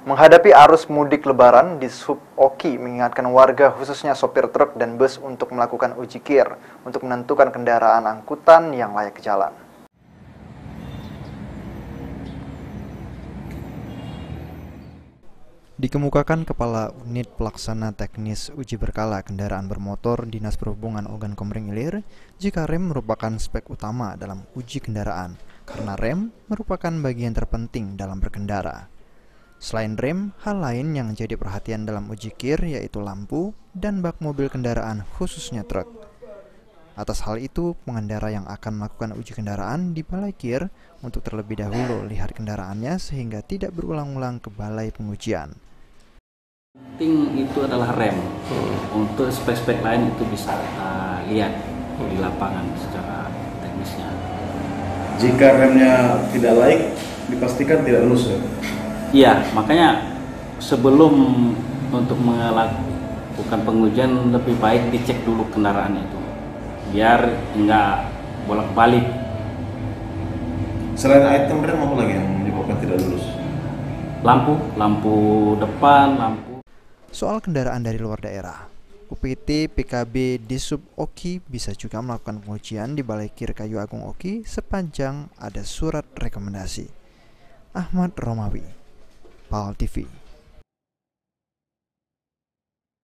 Menghadapi arus mudik lebaran, Dishub Oki mengingatkan warga khususnya sopir truk dan bus untuk melakukan uji kir untuk menentukan kendaraan angkutan yang layak jalan. Dikemukakan Kepala Unit Pelaksana Teknis Uji Berkala Kendaraan Bermotor Dinas Perhubungan Ogan Komering Ilir, jika rem merupakan spek utama dalam uji kendaraan, karena rem merupakan bagian terpenting dalam berkendara. Selain rem, hal lain yang jadi perhatian dalam uji kir yaitu lampu dan bak mobil kendaraan khususnya truk. Atas hal itu, pengendara yang akan melakukan uji kendaraan di balai kir untuk terlebih dahulu lihat kendaraannya sehingga tidak berulang-ulang ke balai pengujian. Penting itu adalah rem. Untuk spek-spek lain itu bisa kita lihat di lapangan secara teknisnya. Jika remnya tidak laik, dipastikan tidak lulus ya? Iya, makanya sebelum untuk melakukan pengujian lebih baik dicek dulu kendaraannya itu, biar enggak bolak-balik. Selain item rem, apa lagi yang menyebabkan tidak lulus? Lampu depan, lampu. Soal kendaraan dari luar daerah, UPT PKB Dishub Oki bisa juga melakukan pengujian di Balai Kir Kayu Agung Oki sepanjang ada surat rekomendasi. Ahmad Romawi, PAL TV.